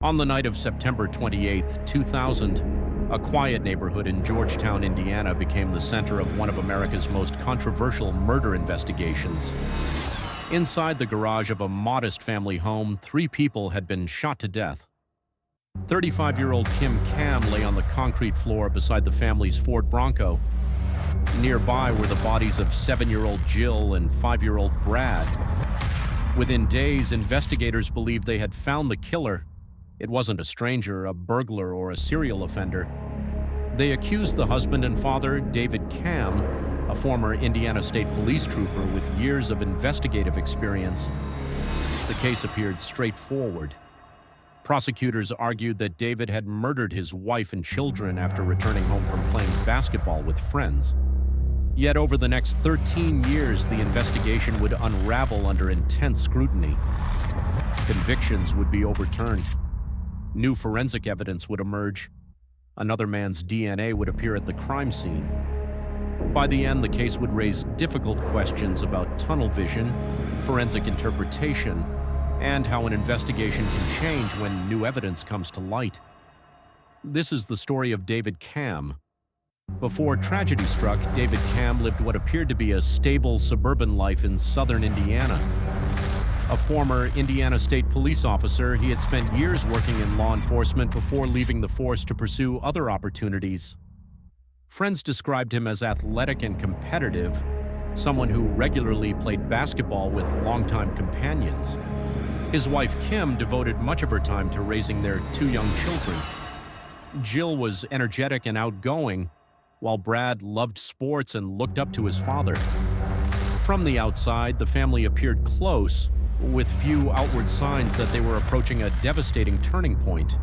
On the night of September 28, 2000, a quiet neighborhood in Georgetown, Indiana became the center of one of America's most controversial murder investigations. Inside the garage of a modest family home, 3 people had been shot to death. 35-year-old David Camm lay on the concrete floor beside the family's Ford Bronco. Nearby were the bodies of 7-year-old Jill and 5-year-old Brad. Within days, investigators believed they had found the killer. It wasn't a stranger, a burglar, or a serial offender. They accused the husband and father, David Camm, a former Indiana State Police trooper with years of investigative experience. The case appeared straightforward. Prosecutors argued that David had murdered his wife and children after returning home from playing basketball with friends. Yet over the next 13 years, the investigation would unravel under intense scrutiny. Convictions would be overturned. New forensic evidence would emerge. Another man's DNA would appear at the crime scene. By the end, the case would raise difficult questions about tunnel vision, forensic interpretation, and how an investigation can change when new evidence comes to light. This is the story of David Camm. Before tragedy struck, David Camm lived what appeared to be a stable suburban life in southern Indiana. A former Indiana State Police officer, he had spent years working in law enforcement before leaving the force to pursue other opportunities. Friends described him as athletic and competitive, someone who regularly played basketball with longtime companions. His wife, Kim, devoted much of her time to raising their 2 young children. Jill was energetic and outgoing, while Brad loved sports and looked up to his father. From the outside, the family appeared close, with few outward signs that they were approaching a devastating turning point.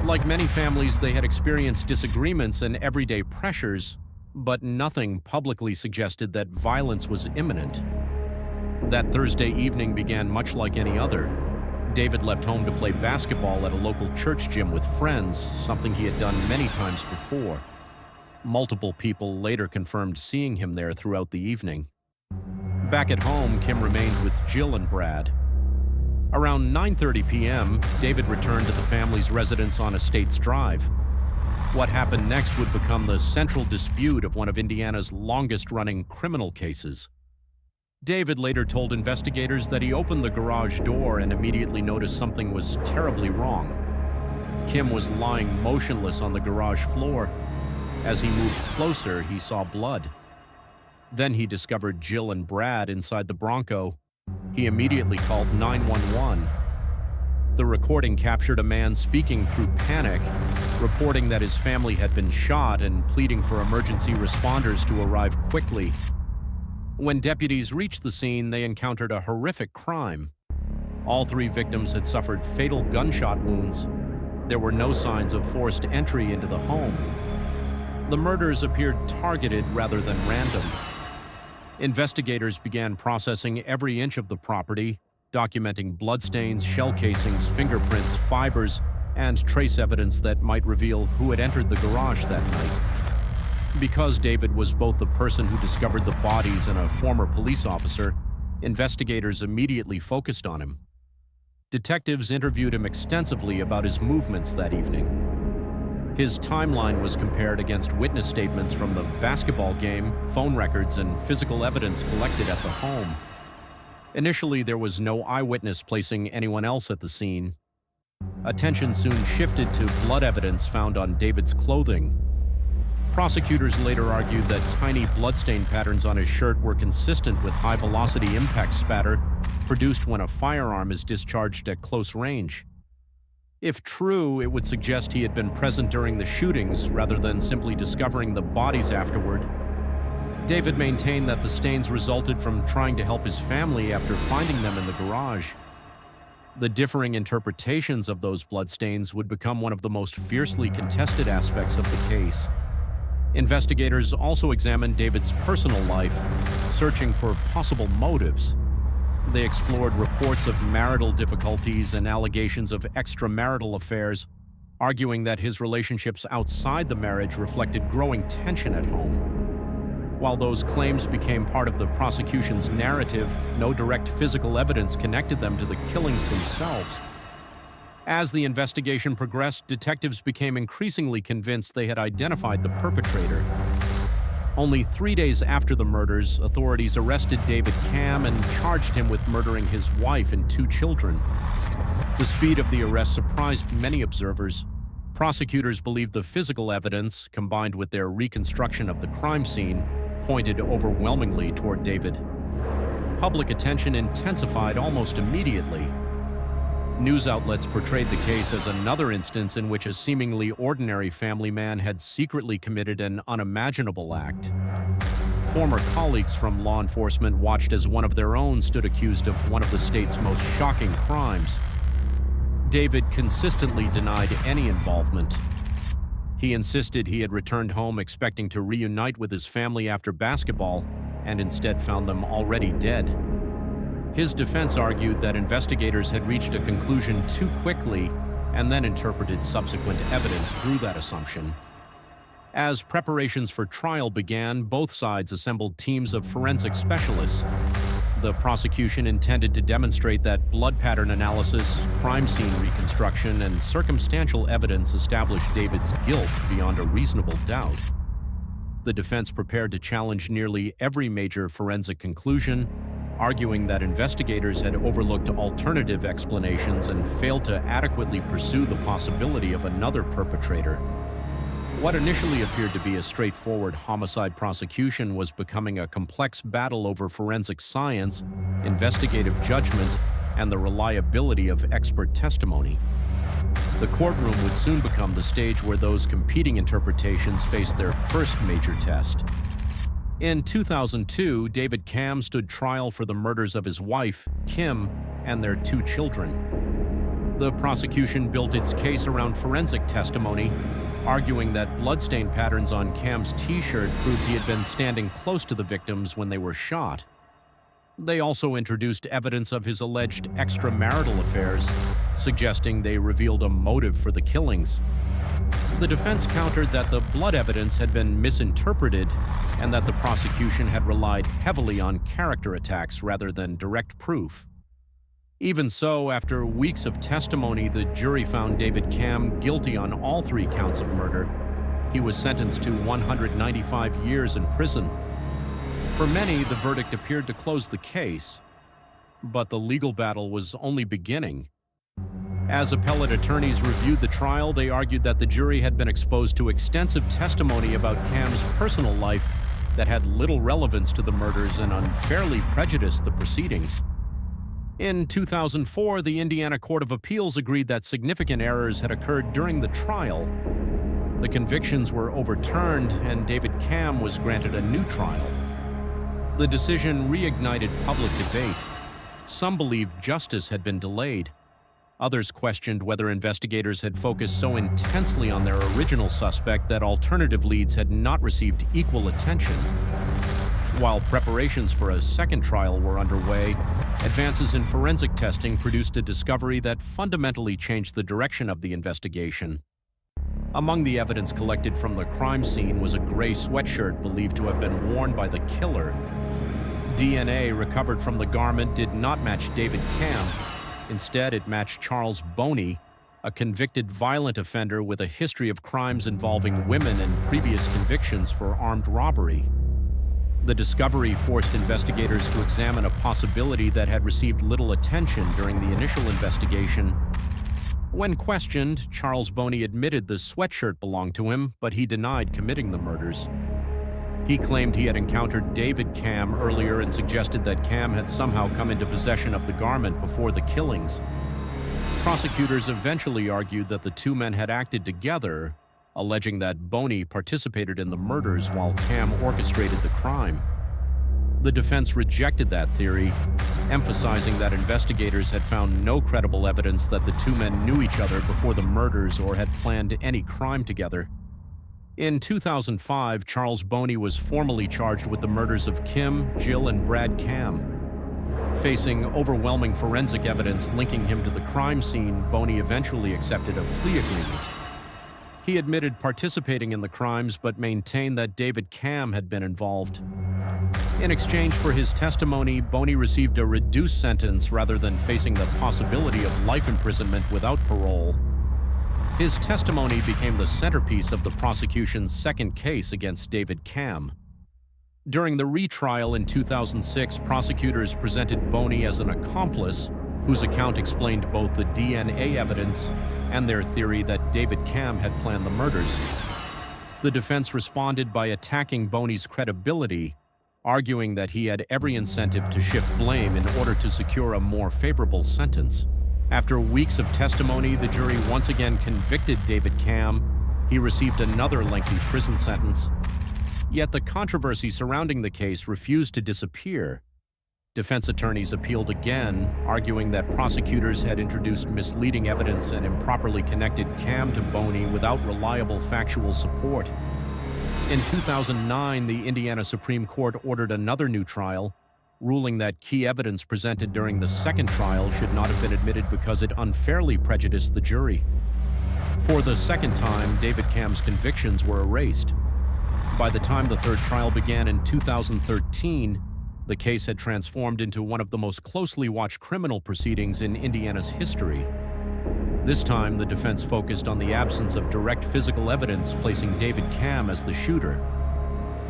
Like many families, they had experienced disagreements and everyday pressures, but nothing publicly suggested that violence was imminent. That Thursday evening began much like any other. David left home to play basketball at a local church gym with friends, something he had done many times before. Multiple people later confirmed seeing him there throughout the evening. Back at home, Kim remained with Jill and Brad. Around 9:30 p.m., David returned to the family's residence on Estates Drive. What happened next would become the central dispute of one of Indiana's longest-running criminal cases. David later told investigators that he opened the garage door and immediately noticed something was terribly wrong. Kim was lying motionless on the garage floor. As he moved closer, he saw blood. Then he discovered Jill and Brad inside the Bronco. He immediately called 911. The recording captured a man speaking through panic, reporting that his family had been shot and pleading for emergency responders to arrive quickly. When deputies reached the scene, they encountered a horrific crime. All 3 victims had suffered fatal gunshot wounds. There were no signs of forced entry into the home. The murders appeared targeted rather than random. Investigators began processing every inch of the property, documenting bloodstains, shell casings, fingerprints, fibers, and trace evidence that might reveal who had entered the garage that night. Because David was both the person who discovered the bodies and a former police officer, investigators immediately focused on him. Detectives interviewed him extensively about his movements that evening. His timeline was compared against witness statements from the basketball game, phone records, and physical evidence collected at the home. Initially, there was no eyewitness placing anyone else at the scene. Attention soon shifted to blood evidence found on David's clothing. Prosecutors later argued that tiny bloodstain patterns on his shirt were consistent with high-velocity impact spatter produced when a firearm is discharged at close range. If true, it would suggest he had been present during the shootings rather than simply discovering the bodies afterward. David maintained that the stains resulted from trying to help his family after finding them in the garage. The differing interpretations of those bloodstains would become one of the most fiercely contested aspects of the case. Investigators also examined David's personal life, searching for possible motives. They explored reports of marital difficulties and allegations of extramarital affairs, arguing that his relationships outside the marriage reflected growing tension at home. While those claims became part of the prosecution's narrative, no direct physical evidence connected them to the killings themselves. As the investigation progressed, detectives became increasingly convinced they had identified the perpetrator. Only 3 days after the murders, authorities arrested David Camm and charged him with murdering his wife and 2 children. The speed of the arrest surprised many observers. Prosecutors believed the physical evidence, combined with their reconstruction of the crime scene, pointed overwhelmingly toward David. Public attention intensified almost immediately. News outlets portrayed the case as another instance in which a seemingly ordinary family man had secretly committed an unimaginable act. Former colleagues from law enforcement watched as one of their own stood accused of one of the state's most shocking crimes. David consistently denied any involvement. He insisted he had returned home expecting to reunite with his family after basketball, and instead found them already dead. His defense argued that investigators had reached a conclusion too quickly and then interpreted subsequent evidence through that assumption. As preparations for trial began, both sides assembled teams of forensic specialists. The prosecution intended to demonstrate that blood pattern analysis, crime scene reconstruction, and circumstantial evidence established David's guilt beyond a reasonable doubt. The defense prepared to challenge nearly every major forensic conclusion, arguing that investigators had overlooked alternative explanations and failed to adequately pursue the possibility of another perpetrator. What initially appeared to be a straightforward homicide prosecution was becoming a complex battle over forensic science, investigative judgment, and the reliability of expert testimony. The courtroom would soon become the stage where those competing interpretations faced their first major test. In 2002, David Camm stood trial for the murders of his wife, Kim, and their 2 children. The prosecution built its case around forensic testimony, arguing that bloodstain patterns on Camm's t-shirt proved he had been standing close to the victims when they were shot. They also introduced evidence of his alleged extramarital affairs, suggesting they revealed a motive for the killings. The defense countered that the blood evidence had been misinterpreted and that the prosecution had relied heavily on character attacks rather than direct proof. Even so, after weeks of testimony, the jury found David Camm guilty on all 3 counts of murder. He was sentenced to 195 years in prison. For many, the verdict appeared to close the case, but the legal battle was only beginning. As appellate attorneys reviewed the trial, they argued that the jury had been exposed to extensive testimony about Camm's personal life that had little relevance to the murders and unfairly prejudiced the proceedings. In 2004, the Indiana Court of Appeals agreed that significant errors had occurred during the trial. The convictions were overturned, and David Camm was granted a new trial. The decision reignited public debate. Some believed justice had been delayed. Others questioned whether investigators had focused so intensely on their original suspect that alternative leads had not received equal attention. While preparations for a second trial were underway, advances in forensic testing produced a discovery that fundamentally changed the direction of the investigation. Among the evidence collected from the crime scene was a gray sweatshirt believed to have been worn by the killer. DNA recovered from the garment did not match David Camm. Instead, it matched Charles Boney, a convicted violent offender with a history of crimes involving women and previous convictions for armed robbery. The discovery forced investigators to examine a possibility that had received little attention during the initial investigation. When questioned, Charles Boney admitted the sweatshirt belonged to him, but he denied committing the murders. He claimed he had encountered David Camm earlier and suggested that Camm had somehow come into possession of the garment before the killings. Prosecutors eventually argued that the 2 men had acted together, alleging that Boney participated in the murders while Camm orchestrated the crime. The defense rejected that theory, emphasizing that investigators had found no credible evidence that the 2 men knew each other before the murders or had planned any crime together. In 2005, Charles Boney was formally charged with the murders of Kim, Jill, and Brad Camm. Facing overwhelming forensic evidence linking him to the crime scene, Boney eventually accepted a plea agreement. He admitted participating in the crimes but maintained that David Camm had been involved. In exchange for his testimony, Boney received a reduced sentence rather than facing the possibility of life imprisonment without parole. His testimony became the centerpiece of the prosecution's second case against David Camm. During the retrial in 2006, prosecutors presented Boney as an accomplice whose account explained both the DNA evidence and their theory that David Camm had planned the murders. The defense responded by attacking Boney's credibility, arguing that he had every incentive to shift blame in order to secure a more favorable sentence. After weeks of testimony, the jury once again convicted David Camm. He received another lengthy prison sentence. Yet the controversy surrounding the case refused to disappear. Defense attorneys appealed again, arguing that prosecutors had introduced misleading evidence and improperly connected Camm to Boney without reliable factual support. In 2009, the Indiana Supreme Court ordered another new trial, ruling that key evidence presented during the second trial should not have been admitted because it unfairly prejudiced the jury. For the second time, David Camm's convictions were erased. By the time the third trial began in 2013, the case had transformed into one of the most closely watched criminal proceedings in Indiana's history. This time, the defense focused on the absence of direct physical evidence, placing David Camm as the shooter.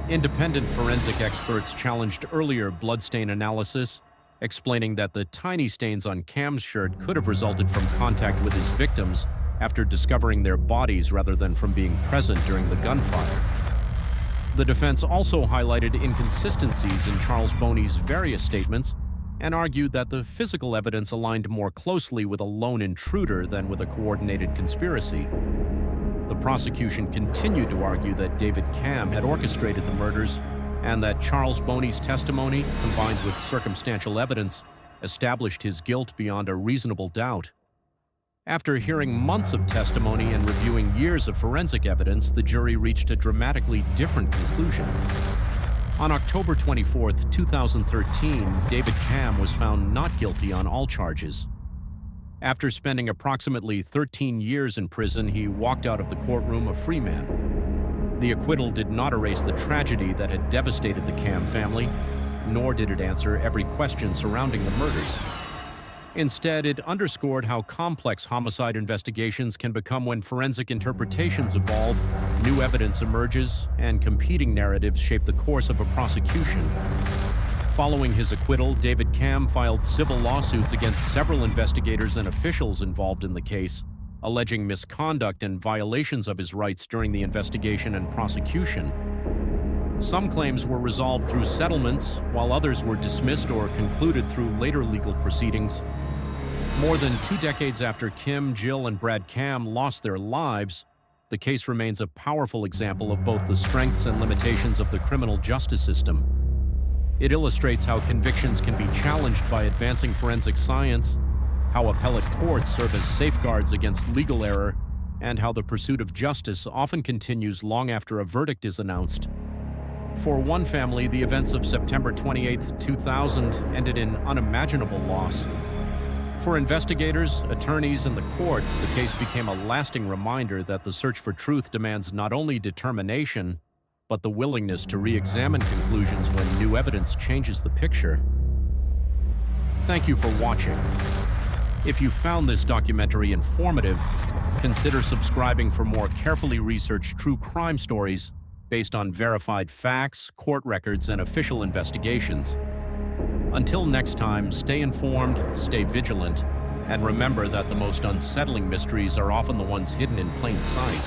Independent forensic experts challenged earlier bloodstain analysis, explaining that the tiny stains on Camm's shirt could have resulted from contact with his victims after discovering their bodies rather than from being present during the gunfire. The defense also highlighted inconsistencies in Charles Boney's various statements and argued that the physical evidence aligned more closely with a lone intruder than with a coordinated conspiracy. The prosecution continued to argue that David Camm had orchestrated the murders and that Charles Boney's testimony, combined with circumstantial evidence, established his guilt beyond a reasonable doubt. After hearing months of testimony and reviewing years of forensic evidence, the jury reached a dramatically different conclusion. On October 24, 2013, David Camm was found not guilty on all charges. After spending approximately 13 years in prison, he walked out of the courtroom a free man. The acquittal did not erase the tragedy that had devastated the Camm family, nor did it answer every question surrounding the murders. Instead, it underscored how complex homicide investigations can become when forensic interpretations evolve, new evidence emerges, and competing narratives shape the course of a prosecution. Following his acquittal, David Camm filed civil lawsuits against several investigators and officials involved in the case, alleging misconduct and violations of his rights during the investigation and prosecution. Some claims were resolved through settlements, while others were dismissed or concluded through later legal proceedings. More than 2 decades after Kim, Jill, and Brad Camm lost their lives, the case remains a powerful example of both the strengths and limitations of the criminal justice system. It illustrates how convictions can be challenged by advancing forensic science, how appellate courts serve as safeguards against legal error, and how the pursuit of justice often continues long after a verdict is announced. For one family, the events of September 28, 2000 ended in unimaginable loss. For investigators, attorneys, and the courts, the case became a lasting reminder that the search for truth demands not only determination, but the willingness to re-examine conclusions when new evidence changes the picture. Thank you for watching. If you found this documentary informative, consider subscribing for more carefully researched true crime stories based on verified facts, court records, and official investigations. Until next time, stay informed, stay vigilant, and remember that the most unsettling mysteries are often the ones hidden in plain sight.